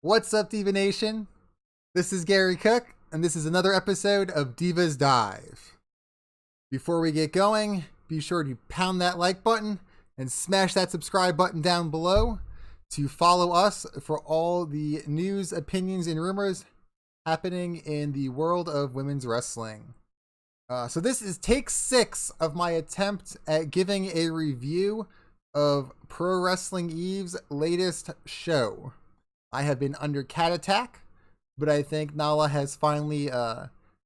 What's up, Diva Nation? This is Gary Cook, and this is another episode of Divas Dive. Before we get going, be sure to pound that like button and smash that subscribe button down below to follow us for all the news, opinions, and rumors happening in the world of women's wrestling. So this is take 6 of my attempt at giving a review of Pro Wrestling Eve's latest show. I have been under cat attack, but I think Nala has finally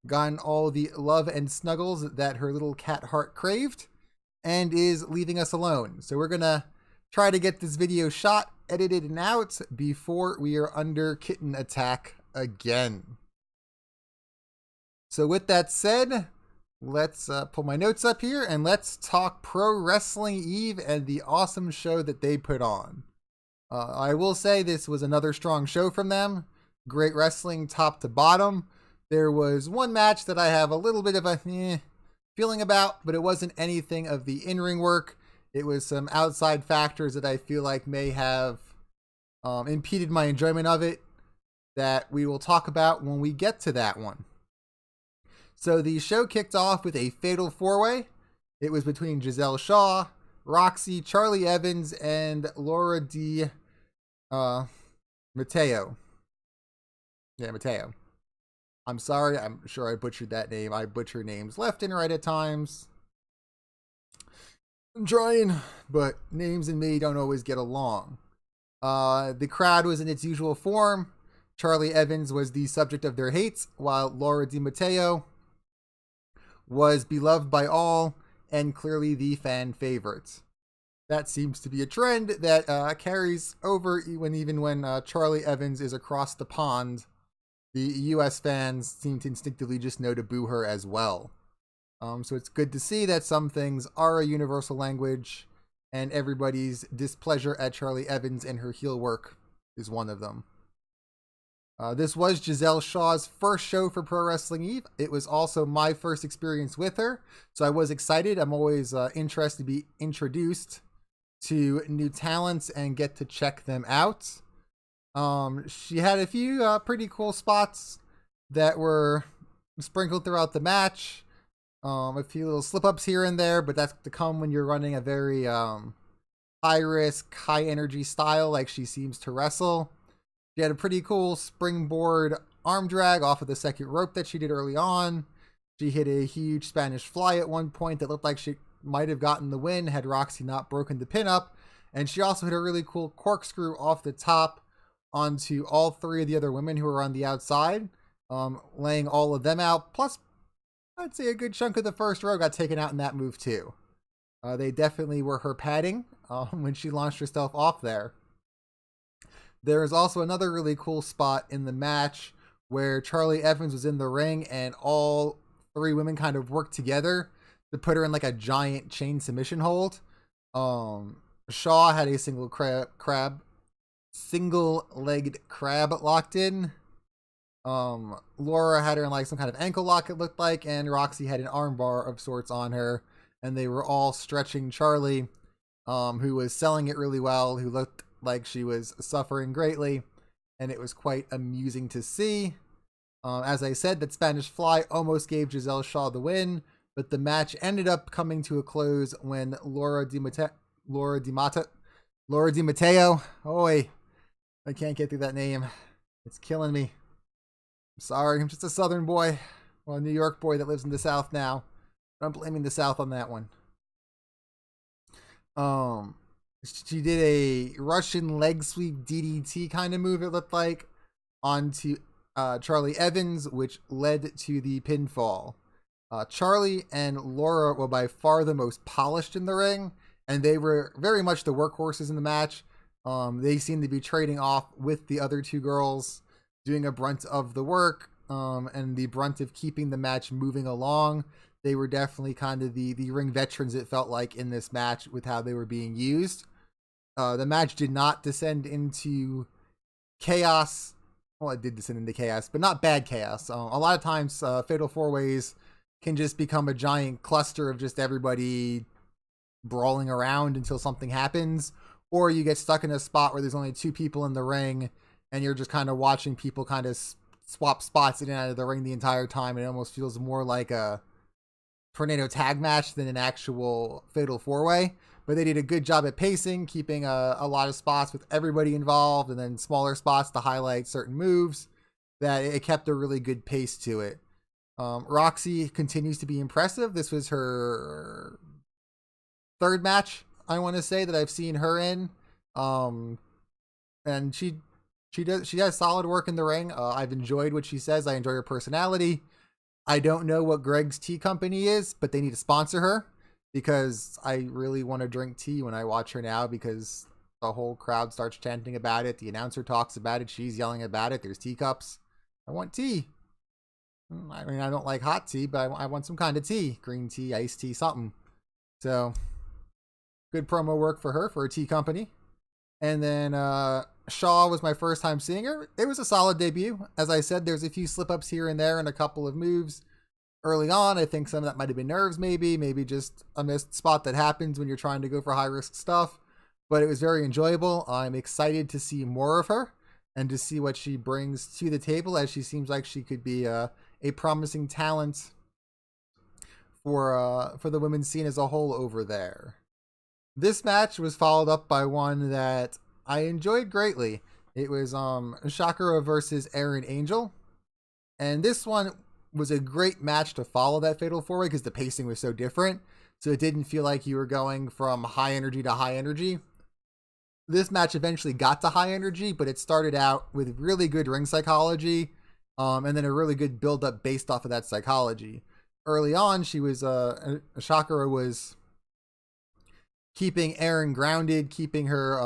gotten all the love and snuggles that her little cat heart craved and is leaving us alone. So we're gonna try to get this video shot, edited, and out before we are under kitten attack again. So with that said, let's pull my notes up here and let's talk Pro Wrestling Eve and the awesome show that they put on. I will say this was another strong show from them. Great wrestling top to bottom. There was one match that I have a little bit of a feeling about, but it wasn't anything of the in-ring work. It was some outside factors that I feel like may have impeded my enjoyment of it that we will talk about when we get to that one. So the show kicked off with a fatal four-way. It was between Giselle Shaw, Roxy, Charlie Evans, and Laura Di Matteo. Yeah, Matteo. I'm sorry, I'm sure I butchered that name. I butcher names left and right at times. I'm trying, but names and me don't always get along. The crowd was in its usual form. Charlie Evans was the subject of their hates, while Laura Di Matteo was beloved by all and clearly the fan favorite. That seems to be a trend that carries over even when Charlie Evans is across the pond. The US fans seem to instinctively just know to boo her as well. So it's good to see that some things are a universal language, and everybody's displeasure at Charlie Evans and her heel work is one of them. This was Giselle Shaw's first show for Pro Wrestling Eve. It was also my first experience with her, so I was excited. I'm always interested to be introduced to new talents and get to check them out. She had a few pretty cool spots that were sprinkled throughout the match. A few little slip-ups here and there, but that's to come when you're running a very high-risk, high-energy style like she seems to wrestle. She had a pretty cool springboard arm drag off of the second rope that she did early on. She hit a huge Spanish fly at one point that looked like she might have gotten the win had Roxy not broken the pin up. And she also hit a really cool corkscrew off the top onto all three of the other women who were on the outside, laying all of them out. Plus, I'd say a good chunk of the first row got taken out in that move too. They definitely were her padding when she launched herself off there. There is also another really cool spot in the match where Charlie Evans was in the ring and all three women kind of worked together to put her in like a giant chain submission hold. Shaw had a single-legged crab locked in. Laura had her in like some kind of ankle lock, it looked like, and Roxy had an armbar of sorts on her, and they were all stretching Charlie, who was selling it really well, who looked like she was suffering greatly, and it was quite amusing to see. As I said, that Spanish fly almost gave Giselle Shaw the win, but the match ended up coming to a close when Laura Di Matteo, oi, I can't get through that name. It's killing me. I'm sorry, I'm just a Southern boy. Well, a New York boy that lives in the South now. I'm blaming the South on that one. She did a Russian leg sweep DDT kind of move, it looked like, onto Charlie Evans, which led to the pinfall. Charlie and Laura were by far the most polished in the ring, and they were very much the workhorses in the match. They seemed to be trading off with the other two girls, doing a brunt of the work, and the brunt of keeping the match moving along. They were definitely kind of the ring veterans, it felt like, in this match with how they were being used. The match did not descend into chaos. Well, it did descend into chaos, but not bad chaos. A lot of times, fatal four-ways can just become a giant cluster of just everybody brawling around until something happens, or you get stuck in a spot where there's only two people in the ring and you're just kind of watching people kind of swap spots in and out of the ring the entire time. It almost feels more like a tornado tag match than an actual fatal 4-way. But they did a good job at pacing, keeping a lot of spots with everybody involved, and then smaller spots to highlight certain moves. That it kept a really good pace to it. Roxy continues to be impressive. This was her third match, I want to say, that I've seen her in. And she has solid work in the ring. I've enjoyed what she says. I enjoy her personality. I don't know what Greg's Tea Company is, but they need to sponsor her, because I really want to drink tea when I watch her now, because the whole crowd starts chanting about it. The announcer talks about it. She's yelling about it. There's teacups. I want tea. I mean, I don't like hot tea, but I want some kind of tea. Green tea, iced tea, something. So, good promo work for her, for a tea company. And then Shaw was my first time seeing her. It was a solid debut. As I said, there's a few slip-ups here and there and a couple of moves early on. I think some of that might have been nerves, maybe just a missed spot that happens when you're trying to go for high-risk stuff. But it was very enjoyable. I'm excited to see more of her and to see what she brings to the table, as she seems like she could be a promising talent for the women's scene as a whole over there. This match was followed up by one that I enjoyed greatly. It was Shakira versus Aaron Angel. And this one was a great match to follow that Fatal 4-Way, because the pacing was so different. So it didn't feel like you were going from high energy to high energy. This match eventually got to high energy, but it started out with really good ring psychology, and then a really good build-up based off of that psychology. Early on, Shakira was keeping Aaron grounded, keeping her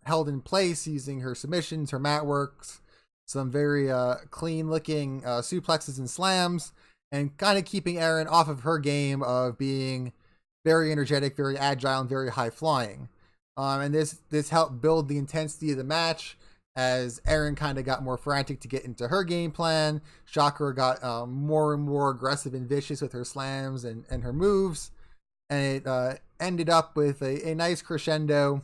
held in place, using her submissions, her mat works, some very clean-looking suplexes and slams, and kind of keeping Aaron off of her game of being very energetic, very agile, and very high-flying. And this helped build the intensity of the match as Aaron kind of got more frantic to get into her game plan. Shakira got more and more aggressive and vicious with her slams and her moves. And it ended up with a nice crescendo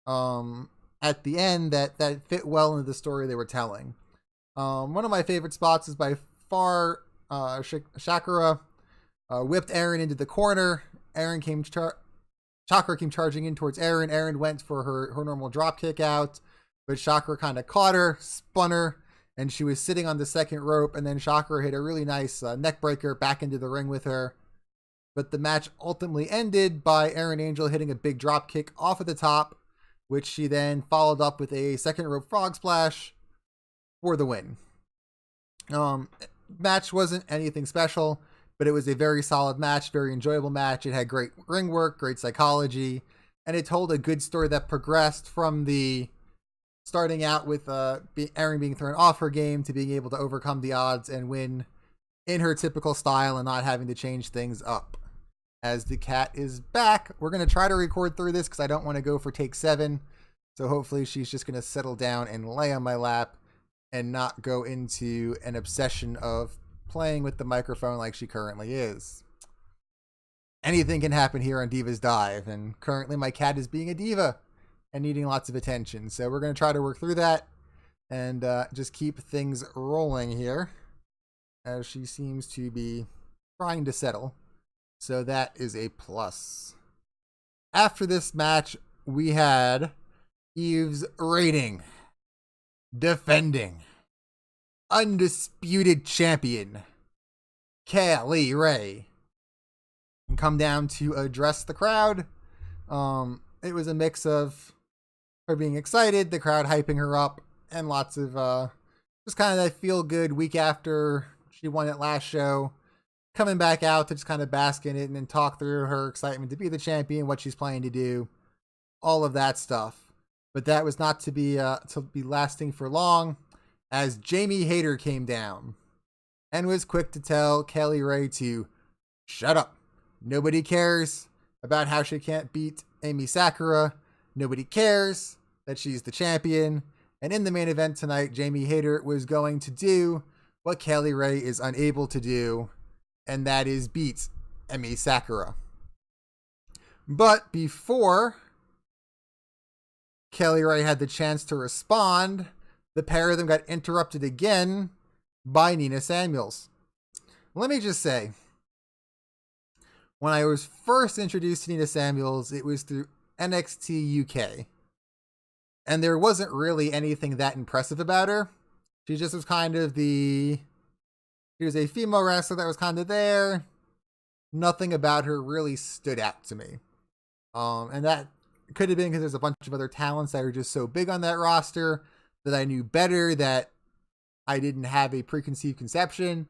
at the end that fit well into the story they were telling. One of my favorite spots is by far Shakira whipped Aaron into the corner. Shakira came charging in towards Aaron. Aaron went for her normal drop kick out, but Shakira kind of caught her, spun her, and she was sitting on the second rope, and then Shakira hit a really nice neck breaker back into the ring with her. But the match ultimately ended by Aaron Angel hitting a big drop kick off of the top, which she then followed up with a second rope frog splash for the win. Match wasn't anything special, but it was a very solid match, very enjoyable match. It had great ring work, great psychology, and it told a good story that progressed from the starting out with Aaron being thrown off her game to being able to overcome the odds and win in her typical style and not having to change things up. As the cat is back, we're going to try to record through this because I don't want to go for take 7. So hopefully she's just going to settle down and lay on my lap and not go into an obsession of playing with the microphone like she currently is. Anything can happen here on Divas Dive, and currently my cat is being a diva and needing lots of attention. So we're going to try to work through that and just keep things rolling here, as she seems to be trying to settle. So that is a plus. After this match, we had Eve's reigning, defending, undisputed champion, Kay Ray, come down to address the crowd. It was a mix of her being excited, the crowd hyping her up, and lots of just kind of that feel good week after she won it last show, coming back out to just kind of bask in it and then talk through her excitement to be the champion, what she's planning to do, all of that stuff. But that was not to be lasting for long, as Jamie Hayter came down and was quick to tell Kay Ray to shut up. Nobody cares about how she can't beat Emi Sakura. Nobody cares that she's the champion. And in the main event tonight, Jamie Hayter was going to do what Kay Ray is unable to do, and that is beat Emi Sakura. But before Kay Ray had the chance to respond, the pair of them got interrupted again by Nina Samuels. Let me just say, when I was first introduced to Nina Samuels, it was through NXT UK. And there wasn't really anything that impressive about her. She just was kind of she was a female wrestler that was kind of there. Nothing about her really stood out to me. And that could have been because there's a bunch of other talents that are just so big on that roster that I knew better, that I didn't have a preconceived conception.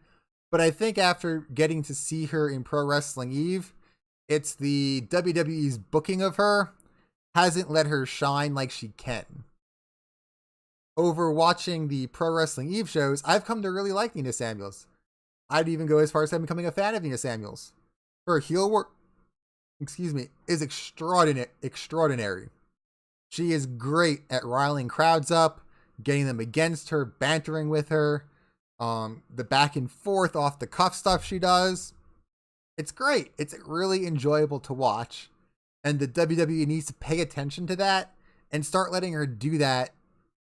But I think after getting to see her in Pro Wrestling Eve, it's the WWE's booking of her hasn't let her shine like she can. Over watching the Pro Wrestling Eve shows, I've come to really like Nina Samuels. I'd even go as far as I'm becoming a fan of Nina Samuels. Her heel work, is extraordinary. She is great at riling crowds up, getting them against her, bantering with her, the back and forth off the cuff stuff she does. It's great. It's really enjoyable to watch. And the WWE needs to pay attention to that and start letting her do that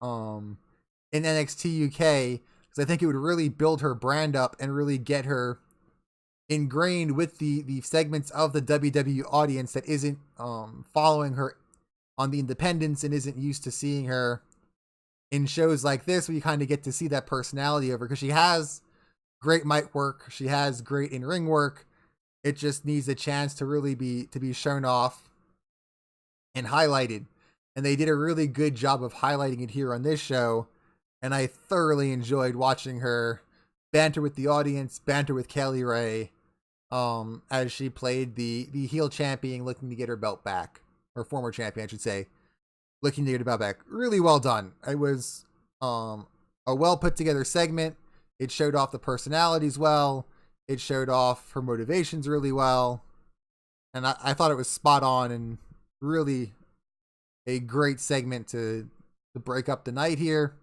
in NXT UK, because I think it would really build her brand up and really get her ingrained with the segments of the WWE audience that isn't following her on the independents and isn't used to seeing her in shows like this, where you kind of get to see that personality of her, because she has great mic work, she has great in-ring work. It just needs a chance to really be shown off and highlighted. And they did a really good job of highlighting it here on this show. And I thoroughly enjoyed watching her banter with the audience, banter with Kelly Ray, as she played the heel champion looking to get her belt back, or former champion, I should say, looking to get her belt back. Really well done. It was a well put together segment. It showed off the personalities well. It showed off her motivations really well. And I thought it was spot on and really a great segment to break up the night here.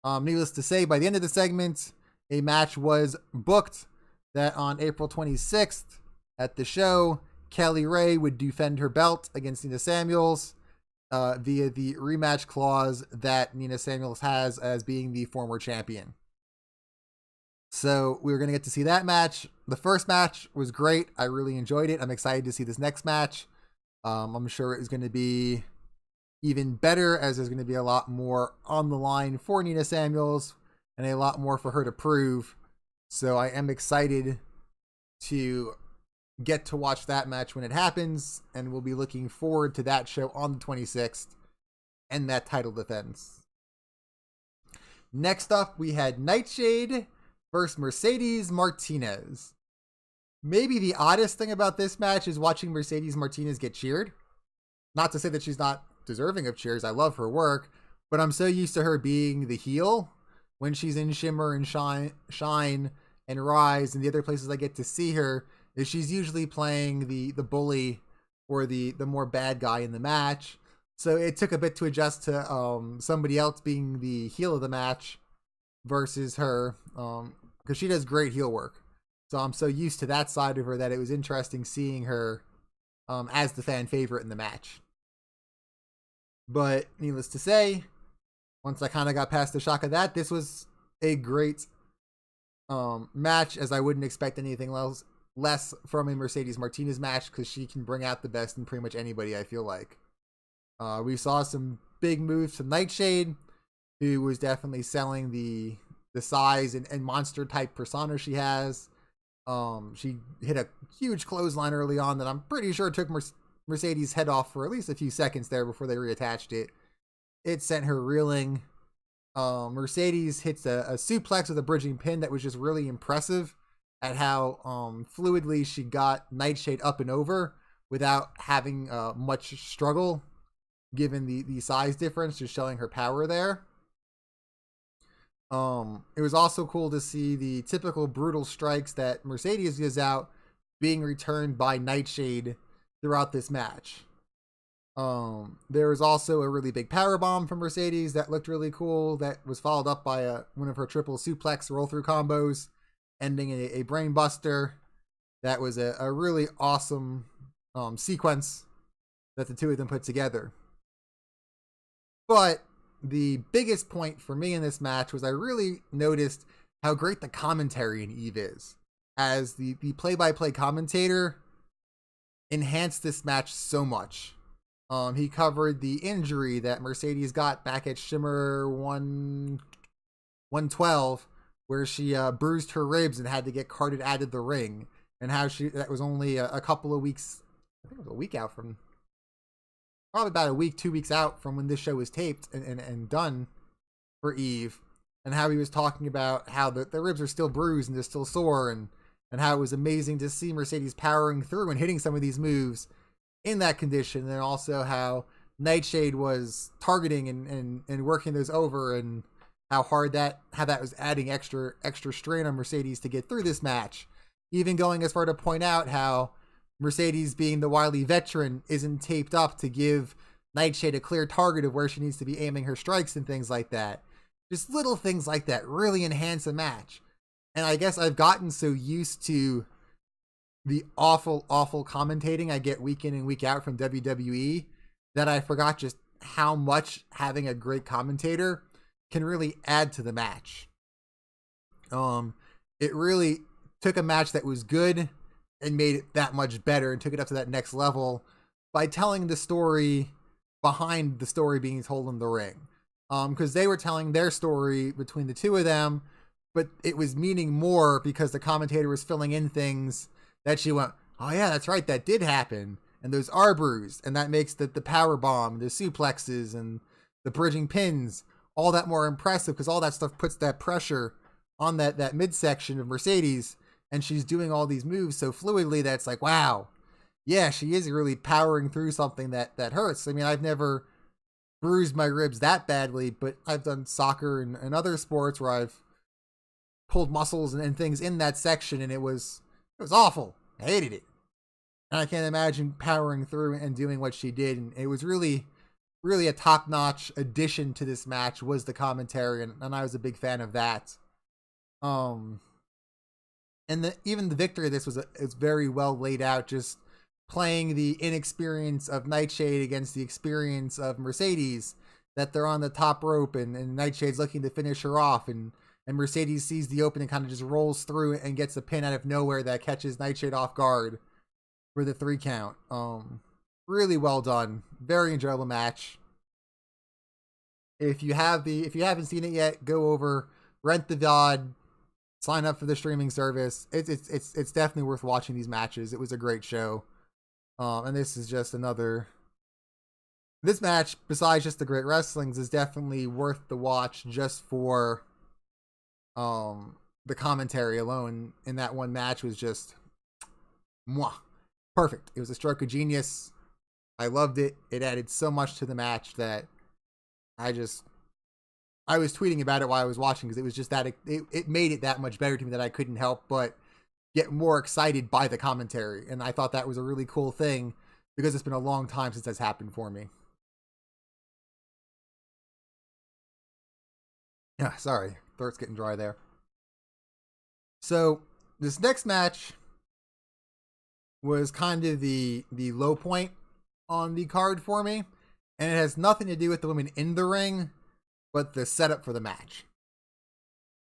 Needless to say, by the end of the segment, a match was booked that on April 26th at the show, Kelly Ray would defend her belt against Nina Samuels via the rematch clause that Nina Samuels has as being the former champion. So we were going to get to see that match. The first match was great. I really enjoyed it. I'm excited to see this next match. I'm sure it's going to be even better, as there's going to be a lot more on the line for Nina Samuels and a lot more for her to prove. So I am excited to get to watch that match when it happens, and we'll be looking forward to that show on the 26th and that title defense. Next up, we had Nightshade versus Mercedes Martinez. Maybe the oddest thing about this match is watching Mercedes Martinez get cheered. Not to say that she's not deserving of cheers. I love her work, but I'm so used to her being the heel when she's in Shimmer and Shine and Rise and the other places I get to see her, is she's usually playing the bully or the more bad guy in the match. So it took a bit to adjust to somebody else being the heel of the match versus her, because she does great heel work. So I'm so used to that side of her that it was interesting seeing her as the fan favorite in the match. But needless to say, once I kind of got past the shock of that, this was a great match, as I wouldn't expect anything less from a Mercedes Martinez match, because she can bring out the best in pretty much anybody, I feel like. We saw some big moves from Nightshade, who was definitely selling the size and monster type persona she has. She hit a huge clothesline early on that I'm pretty sure took Mercedes' head off for at least a few seconds there before they reattached it. It sent her reeling. Mercedes hits a suplex with a bridging pin that was just really impressive at how fluidly she got Nightshade up and over without having much struggle, given the size difference, just showing her power there. It was also cool to see the typical brutal strikes that Mercedes gives out being returned by Nightshade throughout this match. There was also a really big powerbomb from Mercedes that looked really cool, that was followed up by one of her triple suplex roll through combos, ending in a brain buster. That was a really awesome sequence that the two of them put together. But the biggest point for me in this match was I really noticed how great the commentary in Eve is. As the play-by-play commentator enhanced this match so much. He covered the injury that Mercedes got back at Shimmer 112, where she bruised her ribs and had to get carted out of the ring, and how that was only a couple of weeks, I think it was a week out from, probably about a week, 2 weeks out from when this show was taped and done for Eve, and how he was talking about how the ribs are still bruised and they're still sore, and how it was amazing to see Mercedes powering through and hitting some of these moves in that condition, and also how Nightshade was targeting and working those over, and how that was adding extra strain on Mercedes to get through this match. Even going as far to point out how Mercedes, being the wily veteran, isn't taped up to give Nightshade a clear target of where she needs to be aiming her strikes and things like that. Just little things like that really enhance a match. And I guess I've gotten so used to the awful commentating I get week in and week out from WWE that I forgot just how much having a great commentator can really add to the match. It really took a match that was good and made it that much better and took it up to that next level by telling the story behind the story being told in the ring. Because they were telling their story between the two of them, but it was meaning more because the commentator was filling in things that she went, oh yeah, that's right, that did happen, and those are bruised, and that makes the power bomb, the suplexes, and the bridging pins all that more impressive, because all that stuff puts that pressure on that midsection of Mercedes, and she's doing all these moves so fluidly that it's like, wow, yeah, she is really powering through something that hurts. I mean, I've never bruised my ribs that badly, but I've done soccer and other sports where I've pulled muscles and things in that section, and it was awful. I hated it. And I can't imagine powering through and doing what she did. And it was really a top-notch addition to this match was the commentary, and I was a big fan of that. And even the victory of this it's very well laid out, just playing the inexperience of Nightshade against the experience of Mercedes, that they're on the top rope and Nightshade's looking to finish her off, and Mercedes sees the opening, kind of just rolls through and gets a pin out of nowhere that catches Nightshade off guard for the 3 count. Really well done. Very enjoyable match. If you haven't seen it yet, go over, rent the VOD, sign up for the streaming service. It's definitely worth watching these matches. It was a great show. And this is just this match, besides just the great wrestlings, is definitely worth the watch just for the commentary alone. In that one match was just perfect. It was a stroke of genius. I loved it. It added so much to the match that I was tweeting about it while I was watching, because it was just that it made it that much better to me that I couldn't help but get more excited by the commentary. And I thought that was a really cool thing, because it's been a long time since that's happened for me. Yeah, sorry, throat's getting dry there. So this next match was kind of the low point on the card for me, and it has nothing to do with the women in the ring, but the setup for the match.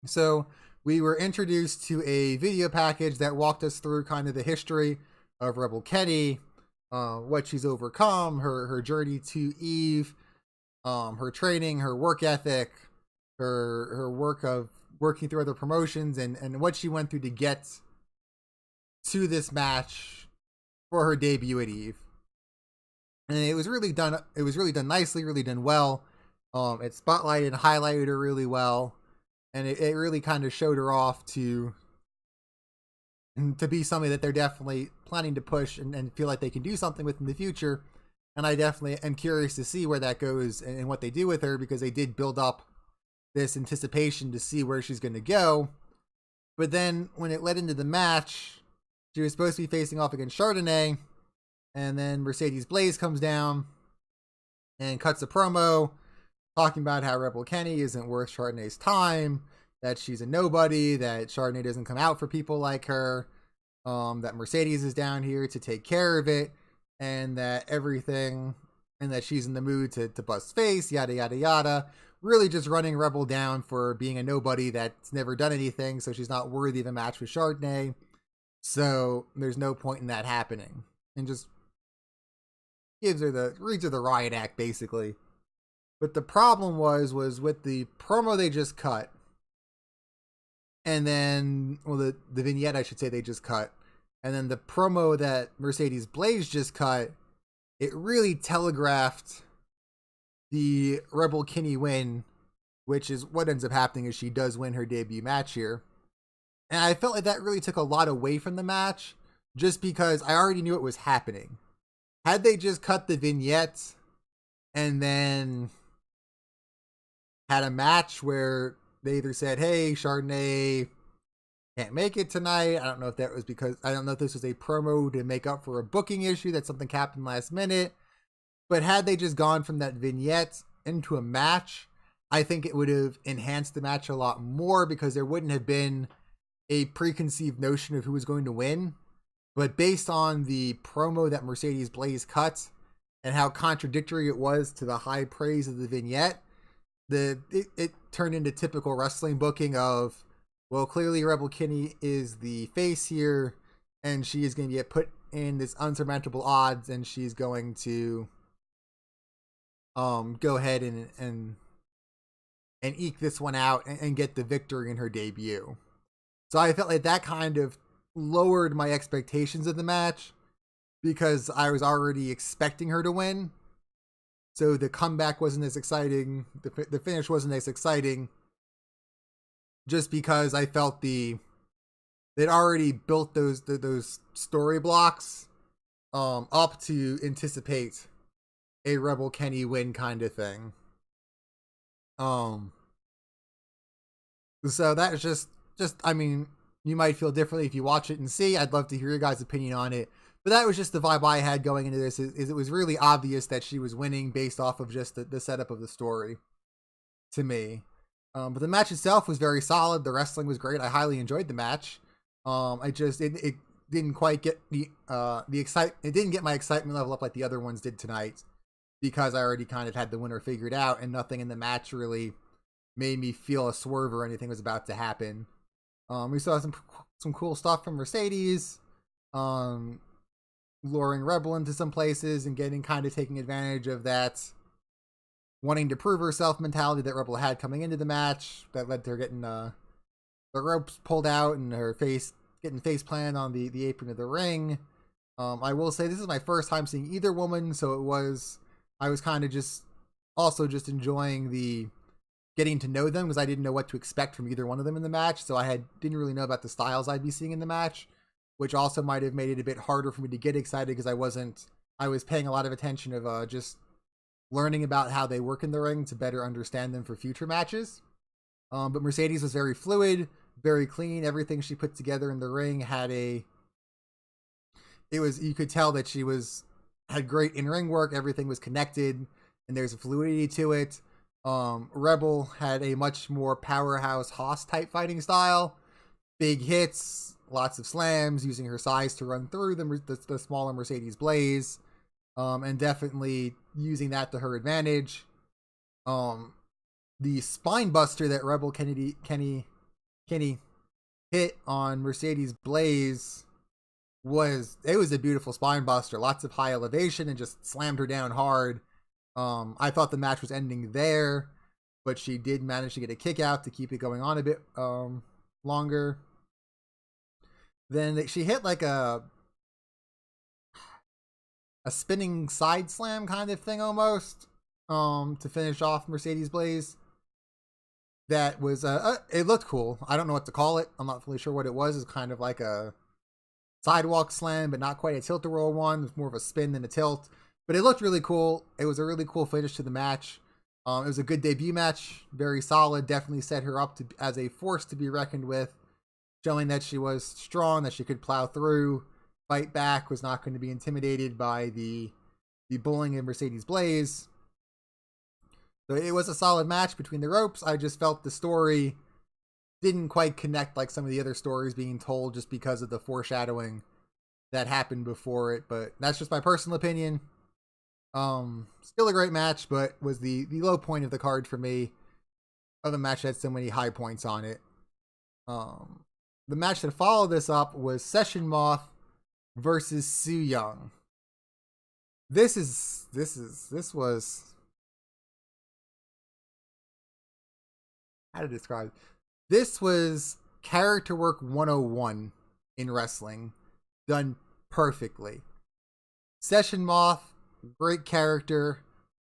So we were introduced to a video package that walked us through kind of the history of Rebel Kenny, what she's overcome, her journey to Eve, her training, her work ethic, her work of working through other promotions, and what she went through to get to this match for her debut at Eve. And it was really done nicely, really done well. It spotlighted and highlighted her really well, and it really kind of showed her off to be somebody that they're definitely planning to push and feel like they can do something with in the future. And I definitely am curious to see where that goes and what they do with her, because they did build up this anticipation to see where she's going to go. But then when it led into the match, she was supposed to be facing off against Chardonnay, and then Mercedes Blaze comes down and cuts a promo talking about how Rebel Kenny isn't worth Chardonnay's time, that she's a nobody, that Chardonnay doesn't come out for people like her, that Mercedes is down here to take care of it, and that she's in the mood to bust face, yada yada yada, really just running Rebel down for being a nobody that's never done anything, so she's not worthy of a match with Chardonnay. So there's no point in that happening. And just reads her the riot act, basically. But the problem was with the promo they just cut, and then, well, the vignette, I should say, they just cut, and then the promo that Mercedes Blaze just cut, it really telegraphed the Rebel Kinney win, which is what ends up happening is she does win her debut match here. And I felt like that really took a lot away from the match, just because I already knew it was happening. Had they just cut the vignette and then had a match where they either said, hey, Chardonnay can't make it tonight. I don't know if that was because, I don't know if this was a promo to make up for a booking issue that something happened last minute. But had they just gone from that vignette into a match, I think it would have enhanced the match a lot more, because there wouldn't have been a preconceived notion of who was going to win. But based on the promo that Mercedes Blaze cut and how contradictory it was to the high praise of the vignette, it turned into typical wrestling booking of, well, clearly Rebel Kinney is the face here, and she is going to get put in this unsurmountable odds, and she's going to go ahead and eke this one out and get the victory in her debut. So I felt like that kind of lowered my expectations of the match, because I was already expecting her to win. So the comeback wasn't as exciting. The finish wasn't as exciting, just because I felt they'd already built those story blocks up to anticipate a Rebel Kenny win kind of thing. So that's just I mean, you might feel differently if you watch it and see. I'd love to hear your guys' opinion on it. But that was just the vibe I had going into this, is it was really obvious that she was winning based off of just the setup of the story to me. But the match itself was very solid. The wrestling was great. I highly enjoyed the match. It didn't quite get the it didn't get my excitement level up like the other ones did tonight, because I already kind of had the winner figured out, and nothing in the match really made me feel a swerve or anything was about to happen. We saw some cool stuff from Mercedes, luring Rebel into some places and taking advantage of that wanting to prove herself mentality that Rebel had coming into the match, that led to her getting the ropes pulled out and her getting face planted on the apron of the ring. I will say this is my first time seeing either woman, so I was kind of just enjoying the getting to know them, because I didn't know what to expect from either one of them in the match. So didn't really know about the styles I'd be seeing in the match, which also might have made it a bit harder for me to get excited, because I was paying a lot of attention of just learning about how they work in the ring to better understand them for future matches. But Mercedes was very fluid, very clean. Everything she put together in the ring you could tell that she had great in-ring work. Everything was connected, and there's a fluidity to it. Rebel had a much more powerhouse Haas type fighting style, big hits, lots of slams, using her size to run through the smaller Mercedes Blaze, and definitely using that to her advantage. The spine buster that Rebel Kenny hit on Mercedes Blaze was a beautiful spine buster, lots of high elevation, and just slammed her down hard. I thought the match was ending there, but she did manage to get a kick out to keep it going on a bit longer. Then she hit like a spinning side slam kind of thing almost, to finish off Mercedes Blaze. That was it looked cool. I don't know what to call it. I'm not fully sure what it was. It's kind of like a sidewalk slam, but not quite a tilt-a-roll one. It's more of a spin than a tilt. But it looked really cool. It was a really cool finish to the match. It was a good debut match, very solid. Definitely set her up as a force to be reckoned with, showing that she was strong, that she could plow through, fight back, was not going to be intimidated by the bullying of Mercedes Blaze. So it was a solid match between the ropes. I just felt the story didn't quite connect like some of the other stories being told, just because of the foreshadowing that happened before it. But that's just my personal opinion. Still a great match, but was the low point of the card for me. of a match that had so many high points on it. The match that followed this up was Session Moth versus Su Yung. This was, how to describe it? This was character work 101 in wrestling, done perfectly. Session Moth, great character,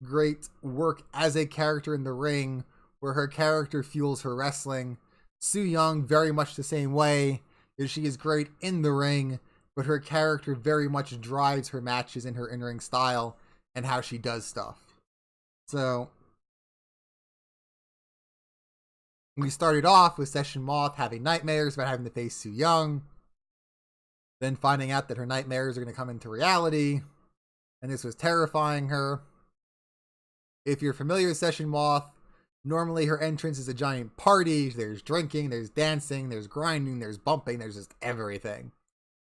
great work as a character in the ring, where her character fuels her wrestling. Su Yung, very much the same way, as she is great in the ring, but her character very much drives her matches in her in-ring style and how she does stuff. So we started off with Session Moth having nightmares about having to face Su Yung, then finding out that her nightmares are going to come into reality, and this was terrifying her. If you're familiar with Session Moth, normally her entrance is a giant party. There's drinking, there's dancing, there's grinding, there's bumping, there's just everything.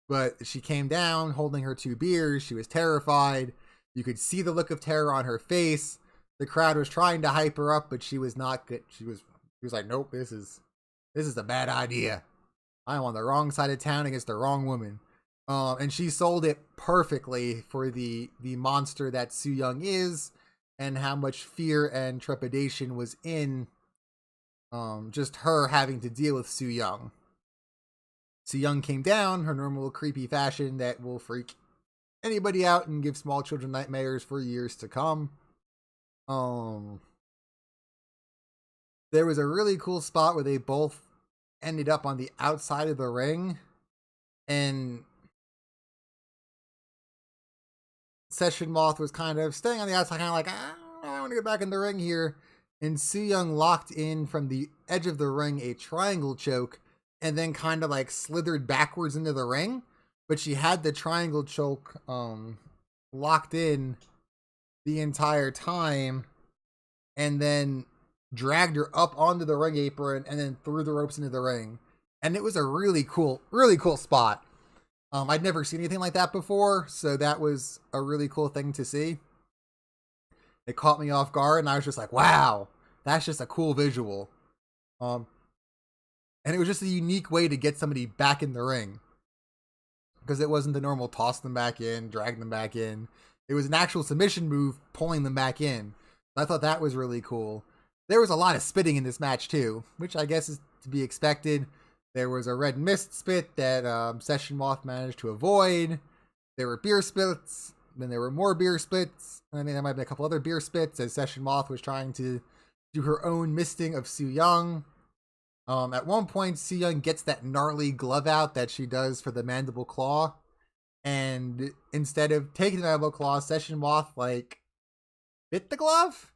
But she came down holding her 2 beers. She was terrified. You could see the look of terror on her face. The crowd was trying to hype her up, but she was not good. She was like, nope, this is a bad idea. I'm on the wrong side of town against the wrong woman. And she sold it perfectly for the monster that Su Yung is, and how much fear and trepidation was in just her having to deal with Su Yung. Su Yung came down, her normal creepy fashion that will freak anybody out and give small children nightmares for years to come. There was a really cool spot where they both ended up on the outside of the ring, and Session Moth was kind of staying on the outside, kind of like, I want to get back in the ring here. And Su Yung locked in from the edge of the ring a triangle choke, and then kind of like slithered backwards into the ring. But she had the triangle choke locked in the entire time, and then dragged her up onto the ring apron and then threw the ropes into the ring. And it was a really cool spot. I'd never seen anything like that before, so that was a really cool thing to see. It caught me off guard, and I was just like, wow, that's just a cool visual. And it was just a unique way to get somebody back in the ring, because it wasn't the normal toss them back in, drag them back in. It was an actual submission move, pulling them back in. I thought that was really cool. There was a lot of spitting in this match too, which I guess is to be expected. There was a red mist spit that Session Moth managed to avoid. There were beer splits. Then there were more beer splits. I mean, there might be a couple other beer splits as Session Moth was trying to do her own misting of Su Yung. At one point, Su Yung gets that gnarly glove out that she does for the mandible claw. And instead of taking the mandible claw, Session Moth, like, bit the glove?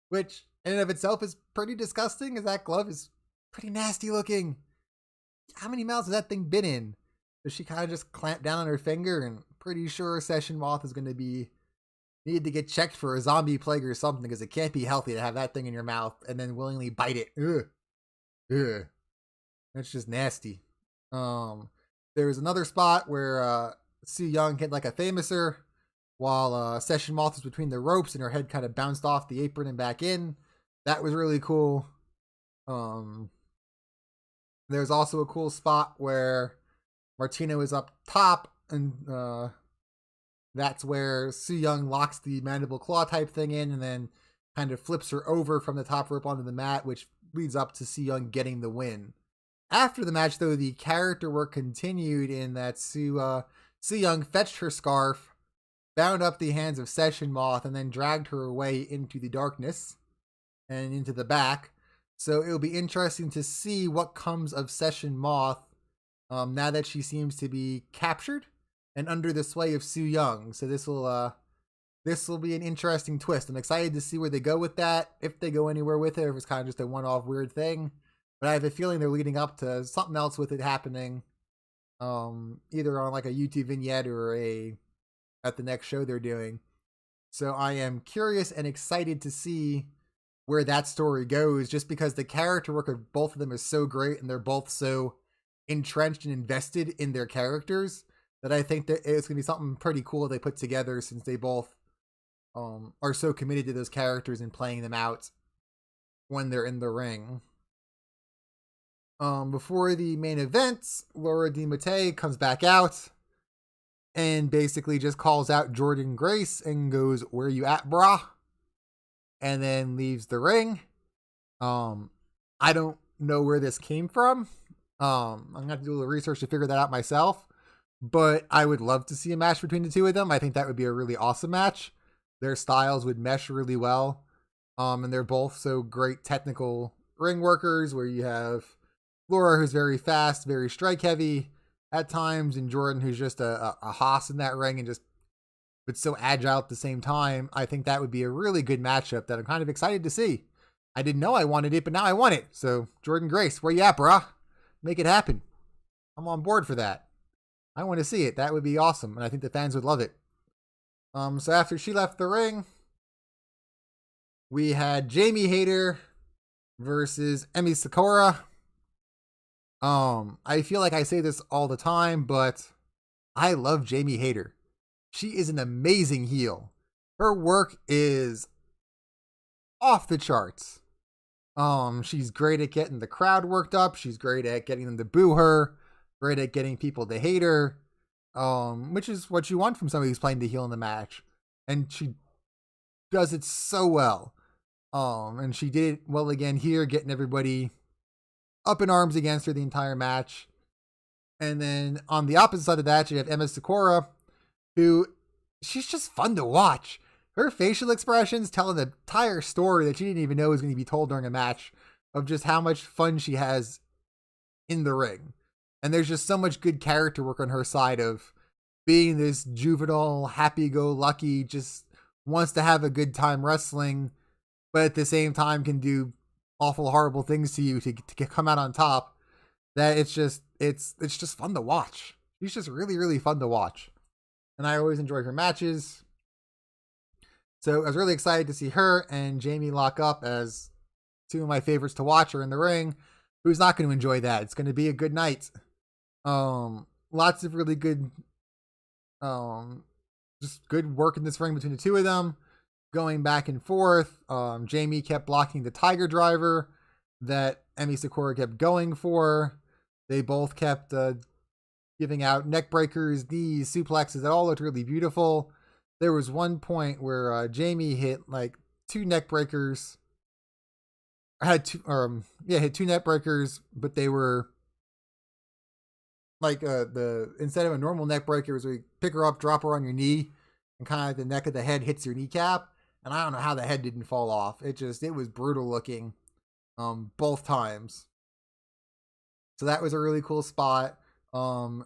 Which, in and of itself, is pretty disgusting, as that glove is pretty nasty looking. How many mouths has that thing been in? Does she kind of just clamp down on her finger? And pretty sure Session Moth is going to be needed to get checked for a zombie plague or something, because it can't be healthy to have that thing in your mouth and then willingly bite it. Ugh. That's just nasty. There was another spot where Su Yung hit like a famouser while Session Moth was between the ropes and her head kind of bounced off the apron and back in. That was really cool. There's also a cool spot where Martina was up top, and that's where Su Yung locks the mandible claw type thing in and then kind of flips her over from the top rope onto the mat, which leads up to Su Yung getting the win. After the match, though, the character work continued in that Su Yung fetched her scarf, bound up the hands of Session Moth, and then dragged her away into the darkness and into the back. So it'll be interesting to see what comes of Session Moth now that she seems to be captured and under the sway of Su Yung. So this will be an interesting twist. I'm excited to see where they go with that, if they go anywhere with it, or if it's kind of just a one-off weird thing. But I have a feeling they're leading up to something else with it happening, either on like a YouTube vignette or at the next show they're doing. So I am curious and excited to see where that story goes, just because the character work of both of them is so great, and they're both so entrenched and invested in their characters, that I think that it's going to be something pretty cool they put together, since they both are so committed to those characters and playing them out when they're in the ring. Before the main event, Laura DiMattei comes back out and basically just calls out Jordynne Grace and goes, "Where you at, brah?" And then leaves the ring. I don't know where this came from. I'm gonna have to do a little research to figure that out myself. But I would love to see a match between the two of them. I think that would be a really awesome match. Their styles would mesh really well. And they're both so great technical ring workers, where you have Laura, who's very fast, very strike heavy at times, and Jordynne, who's just a hoss in that ring and just, but so agile at the same time. I think that would be a really good matchup that I'm kind of excited to see. I didn't know I wanted it, but now I want it. So Jordynne Grace, where you at, brah? Make it happen. I'm on board for that. I want to see it. That would be awesome, and I think the fans would love it. So after she left the ring, we had Jamie Hayter versus Emi Sakura. I feel like I say this all the time, but I love Jamie Hayter. She is an amazing heel. Her work is off the charts. She's great at getting the crowd worked up. She's great at getting them to boo her. Great at getting people to hate her. Which is what you want from somebody who's playing the heel in the match. And she does it so well. And she did it well again here, getting everybody up in arms against her the entire match. And then on the opposite side of that, you have Emi Sakura, who, she's just fun to watch. Her facial expressions tell an entire story that she didn't even know was going to be told during a match, of just how much fun she has in the ring. And there's just so much good character work on her side, of being this juvenile, happy-go-lucky, just wants to have a good time wrestling, but at the same time can do awful, horrible things to you to come out on top. That it's just fun to watch. She's just really, really fun to watch. And I always enjoy her matches. So I was really excited to see her and Jamie lock up as two of my favorites to watch are in the ring. Who's not going to enjoy that? It's going to be a good night. Lots of really good, just good work in this ring between the two of them, going back and forth. Jamie kept blocking the Tiger Driver that Emi Sakura kept going for. They both kept giving out neck breakers, knees, suplexes. It all looked really beautiful. There was one point where Jamie hit like two neck breakers. Hit two neck breakers, but they were like instead of a normal neck breaker, was where you pick her up, drop her on your knee, and kind of the neck of the head hits your kneecap. And I don't know how the head didn't fall off. It was brutal looking, both times. So that was a really cool spot. Emi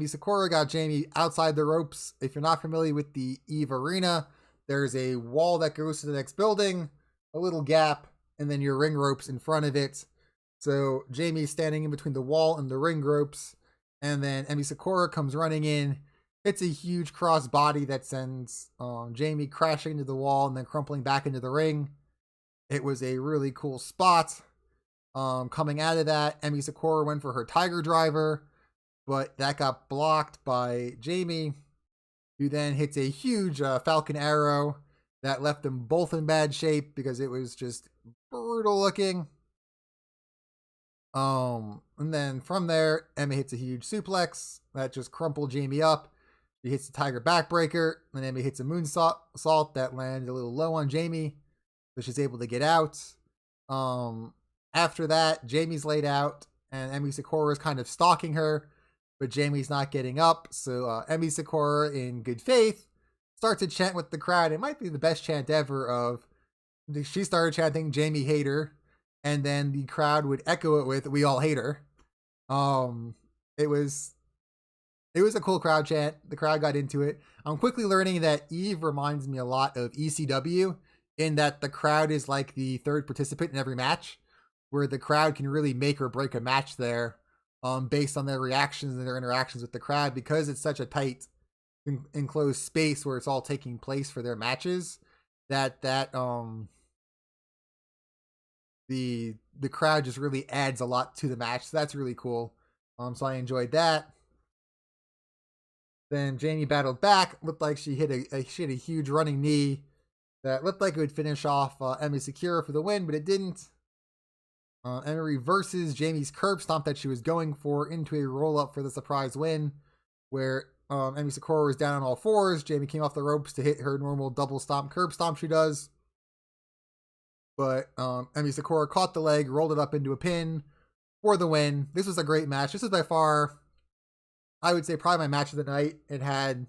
Sakura got Jamie outside the ropes. If you're not familiar with the Eve Arena, there's a wall that goes to the next building, a little gap, and then your ring ropes in front of it. So Jamie's standing in between the wall and the ring ropes, and then Emi Sakura comes running in. It's a huge cross body that sends Jamie crashing into the wall and then crumpling back into the ring. It was a really cool spot. Coming out of that, Emi Sakura went for her Tiger Driver, but that got blocked by Jamie, who then hits a huge Falcon Arrow that left them both in bad shape because it was just brutal looking. And then from there, Emi hits a huge suplex that just crumpled Jamie up. She hits the Tiger Backbreaker, and Emi hits a moonsault that landed a little low on Jamie, so she's able to get out. After that, Jamie's laid out, and Emi Sakura is kind of stalking her, but Jamie's not getting up. So Emi Sakura, in good faith, starts to chant with the crowd. It might be the best chant ever. She started chanting Jamie Hayter, and then the crowd would echo it with "We all hate her." It was a cool crowd chant. The crowd got into it. I'm quickly learning that Eve reminds me a lot of ECW, in that the crowd is like the third participant in every match, where the crowd can really make or break a match there, based on their reactions and their interactions with the crowd, because it's such a tight, enclosed space where it's all taking place for their matches. The crowd just really adds a lot to the match. So that's really cool. So I enjoyed that. Then Jamie battled back. Looked like she hit a huge running knee that looked like it would finish off Emi Sakura for the win, but it didn't. Emi reverses Jamie's curb stomp that she was going for into a roll up for the surprise win, where Emi Sakura was down on all fours. Jamie came off the ropes to hit her normal double stomp curb stomp she does. But Emi Sakura caught the leg, rolled it up into a pin for the win. This was a great match. This is by far, I would say, probably my match of the night. It had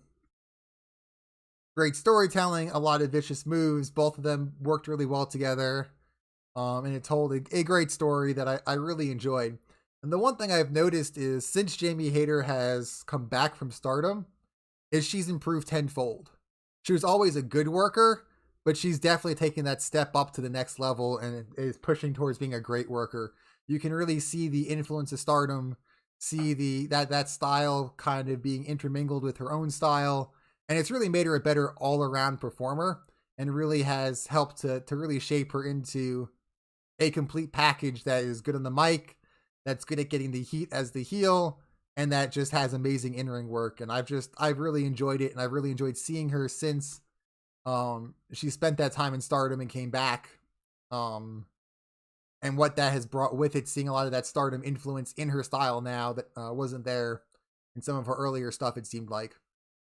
great storytelling, a lot of vicious moves. Both of them worked really well together. And it told a great story that I really enjoyed. And the one thing I've noticed is since Jamie Hayter has come back from Stardom, is she's improved tenfold. She was always a good worker, but she's definitely taking that step up to the next level and is pushing towards being a great worker. You can really see the influence of Stardom, see that style kind of being intermingled with her own style, and it's really made her a better all-around performer and really has helped to really shape her into a complete package that is good on the mic, that's good at getting the heat as the heel, and that just has amazing in-ring work. And I've really enjoyed it, and I've really enjoyed seeing her since she spent that time in Stardom and came back. And what that has brought with it, seeing a lot of that Stardom influence in her style now that wasn't there in some of her earlier stuff, it seemed like.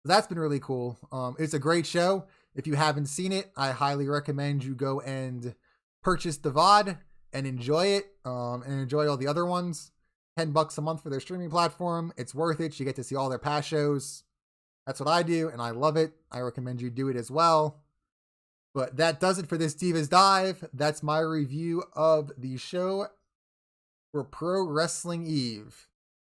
So that's been really cool. It's a great show. If you haven't seen it, I highly recommend you go and purchase the VOD and enjoy it, and enjoy all the other ones. $10 a month for their streaming platform. It's worth it. You get to see all their past shows. That's what I do, and I love it. I recommend you do it as well. But that does it for this Divas Dive. That's my review of the show for Pro Wrestling Eve.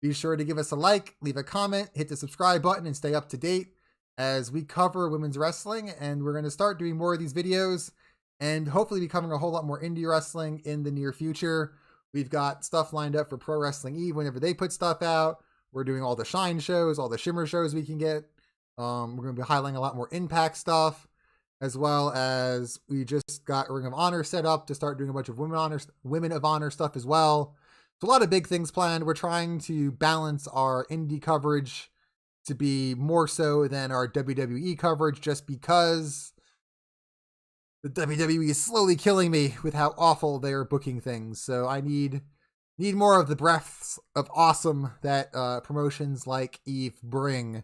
Be sure to give us a like, leave a comment, hit the subscribe button, and stay up to date as we cover women's wrestling. And we're going to start doing more of these videos and hopefully be covering a whole lot more indie wrestling in the near future. We've got stuff lined up for Pro Wrestling Eve whenever they put stuff out. We're doing all the Shine shows, all the Shimmer shows we can get. We're going to be highlighting a lot more Impact stuff, as well as we just got Ring of Honor set up to start doing a bunch of Women of Honor stuff as well. So a lot of big things planned. We're trying to balance our indie coverage to be more so than our WWE coverage, just because the WWE is slowly killing me with how awful they're booking things. So I need more of the breaths of awesome that promotions like Eve bring.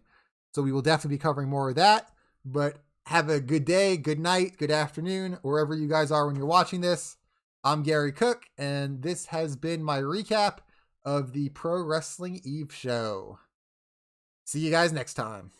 So we will definitely be covering more of that. But have a good day, good night, good afternoon, wherever you guys are when you're watching this. I'm Gary Cook, and this has been my recap of the Pro Wrestling Eve show. See you guys next time.